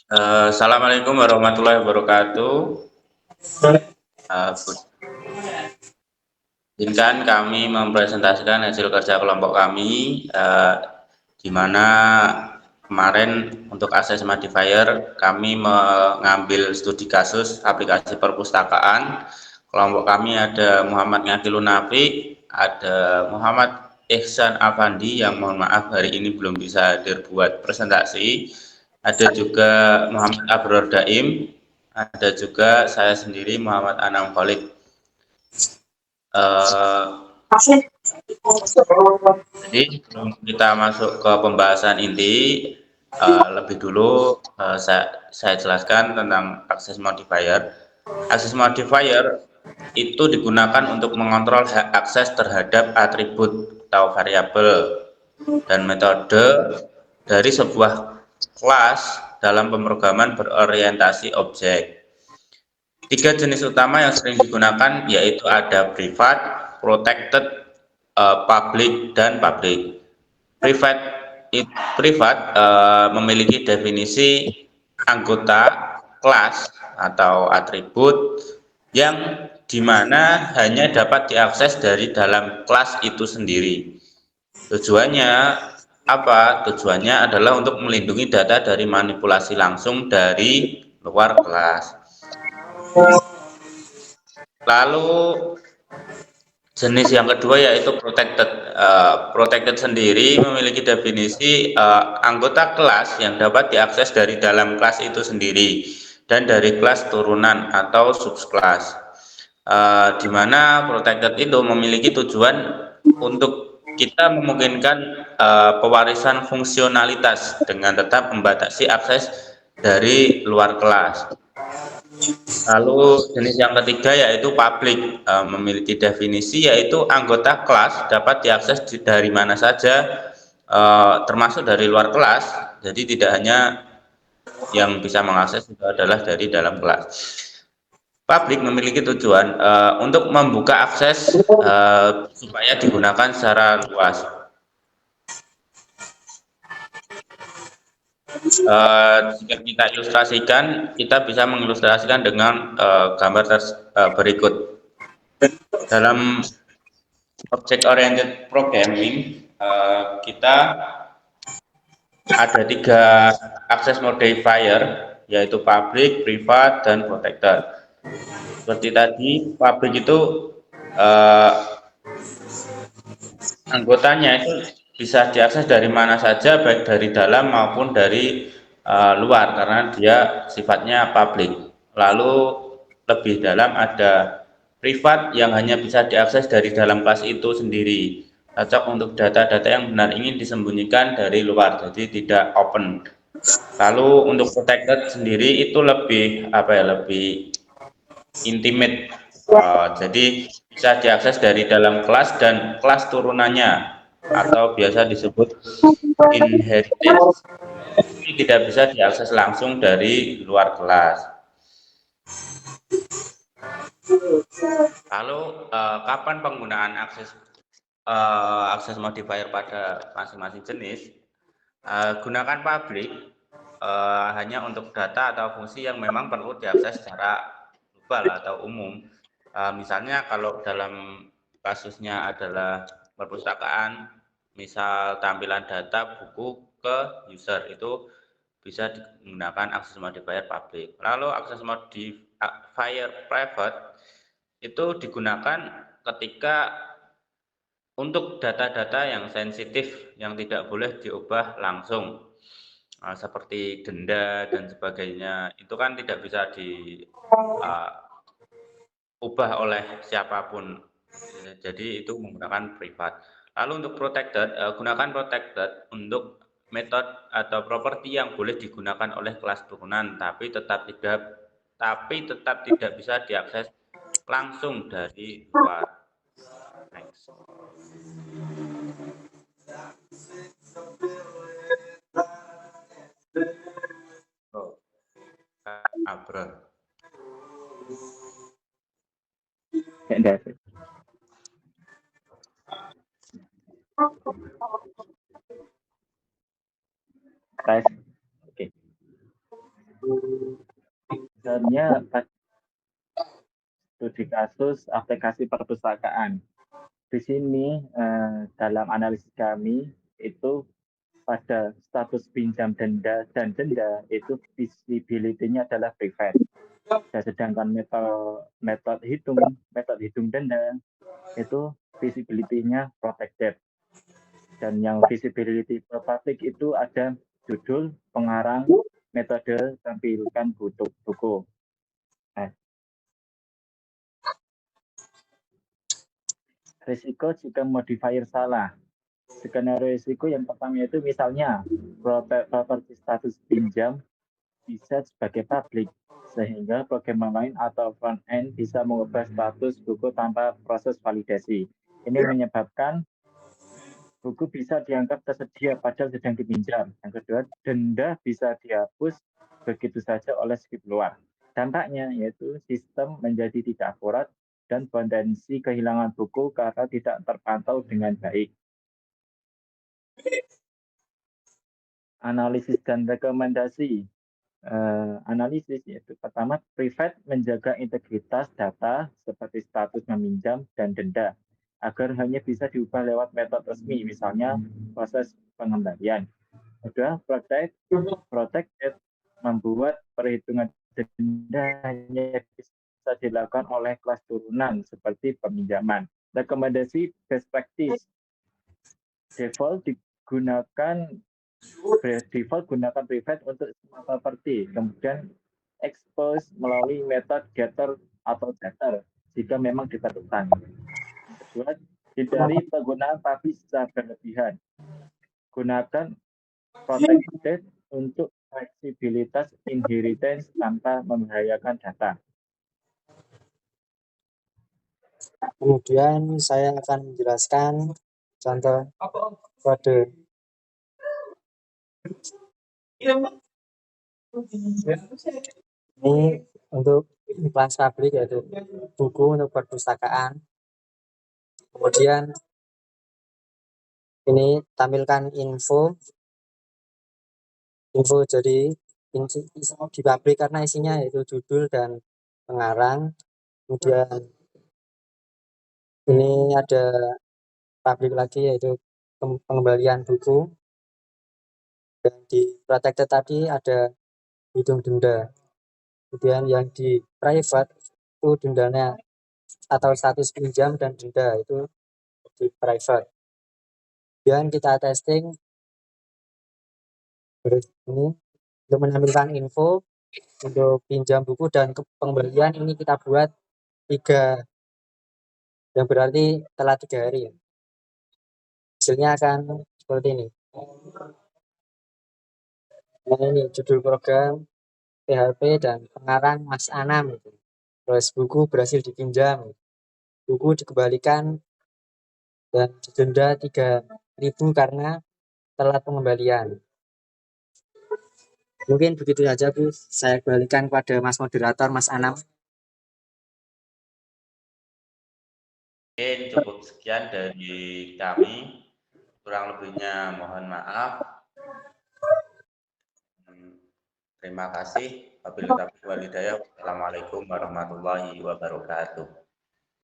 Assalamualaikum warahmatullahi wabarakatuh. Izinkan kami mempresentasikan hasil kerja kelompok kami, di mana kemarin untuk akses modifier kami mengambil studi kasus aplikasi perpustakaan. Kelompok kami ada Muhammad Ngakilun Nafi, ada Muhammad Ihsan Afandi yang mohon maaf hari ini belum bisa hadir buat presentasi. Ada juga Muhammad Abror Daim, ada juga saya sendiri Muhammad Anam Khalid. Jadi sebelum kita masuk ke pembahasan inti, lebih dulu saya jelaskan tentang akses modifier. Akses modifier itu digunakan untuk mengontrol hak akses terhadap atribut atau variabel dan metode dari sebuah kelas dalam pemrograman berorientasi objek. Tiga jenis utama yang sering digunakan yaitu ada privat, protected, public, dan public. Privat memiliki definisi anggota kelas atau atribut yang dimana hanya dapat diakses dari dalam kelas itu sendiri. Tujuannya apa? Tujuannya adalah untuk melindungi data dari manipulasi langsung dari luar kelas. Lalu jenis yang kedua yaitu protected. Protected sendiri memiliki definisi anggota kelas yang dapat diakses dari dalam kelas itu sendiri dan dari kelas turunan atau subkelas. Di mana protected itu memiliki tujuan untuk kita memungkinkan pewarisan fungsionalitas dengan tetap membatasi akses dari luar kelas. Lalu jenis yang ketiga yaitu public, memiliki definisi yaitu anggota kelas dapat diakses dari mana saja, termasuk dari luar kelas. Jadi tidak hanya yang bisa mengakses itu adalah dari dalam kelas. Public memiliki tujuan untuk membuka akses supaya digunakan secara luas. Jika kita ilustrasikan, kita bisa mengilustrasikan dengan gambar berikut. Dalam object oriented programming, kita ada tiga akses modifier yaitu public, privat, dan protected. Seperti tadi, public itu anggotanya itu bisa diakses dari mana saja, baik dari dalam maupun dari luar, karena dia sifatnya public. Lalu lebih dalam ada privat yang hanya bisa diakses dari dalam kelas itu sendiri. Cocok untuk data-data yang benar ingin disembunyikan dari luar, jadi tidak open. Lalu untuk protected sendiri itu lebih lebih intimate. Jadi bisa diakses dari dalam kelas dan kelas turunannya atau biasa disebut inheritance. Ini tidak bisa diakses langsung dari luar kelas. Lalu kapan penggunaan akses modifier pada masing-masing jenis? Gunakan public hanya untuk data atau fungsi yang memang perlu diakses secara global atau umum. Misalnya kalau dalam kasusnya adalah perpustakaan, misal tampilan data buku ke user, itu bisa digunakan akses modifier public. Lalu akses modifier private itu digunakan ketika untuk data-data yang sensitif yang tidak boleh diubah langsung, seperti denda dan sebagainya, itu kan tidak bisa diubah oleh siapapun. Jadi itu menggunakan privat. Lalu untuk protected, gunakan protected untuk metode atau properti yang boleh digunakan oleh kelas turunan, tapi tetap tidak bisa diakses langsung dari luar. Next. Oh, Abrar. Oke. Misalnya studi kasus aplikasi perpustakaan. Di sini dalam analisis kami itu pada status pinjam denda dan denda itu visibility-nya adalah private. Dan sedangkan metode hitung denda itu visibility-nya protected. Dan yang visibility public itu ada judul, pengarang, metode, tampilkan buku. Nah, risiko jika modifier salah. Skenario risiko yang pertama itu misalnya properti status pinjam bisa sebagai publik, sehingga program lain atau front end bisa mengubah status buku tanpa proses validasi. Ini menyebabkan buku bisa dianggap tersedia padahal sedang dipinjam. Yang kedua, denda bisa dihapus begitu saja oleh skip luar. Dampaknya yaitu sistem menjadi tidak akurat dan potensi kehilangan buku karena tidak terpantau dengan baik. Analisis dan rekomendasi. Analisis yaitu pertama, private menjaga integritas data seperti status meminjam dan denda agar hanya bisa diubah lewat metode resmi, misalnya proses pengembalian. Kedua, protected membuat perhitungan denda hanya bisa dilakukan oleh kelas turunan seperti peminjaman. Rekomendasi best practice. Default gunakan private untuk semua properti, kemudian expose melalui metode getter atau getter jika memang diperlukan. Kedua, hindari penggunaan public secara berlebihan. Gunakan protected untuk fleksibilitas inheritance tanpa membahayakan data. Kemudian saya akan menjelaskan contoh kode. Ini untuk kelas publik yaitu buku untuk perpustakaan. Kemudian ini tampilkan info jadi di publik karena isinya yaitu judul dan pengarang. Kemudian ini ada publik lagi yaitu pengembalian buku. Dan di protected tadi ada hitung denda. Kemudian yang di private itu dendanya atau status pinjam dan denda itu di private. Kemudian kita testing ini untuk menampilkan info untuk pinjam buku dan pengembalian ini kita buat 3 yang berarti telah 3 hari. Hasilnya akan seperti ini. Nah ini judul program PHP dan pengarang Mas Anam. Terus buku berhasil dipinjam, buku dikembalikan dan didenda 3.000 karena telat pengembalian. Mungkin begitu saja Bu, saya kembalikan kepada Mas Moderator, Mas Anam. Mungkin cukup sekian dari kami, kurang lebihnya mohon maaf. Terima kasih. Wabillahi taufiq wal hidayah. Assalamualaikum warahmatullahi wabarakatuh.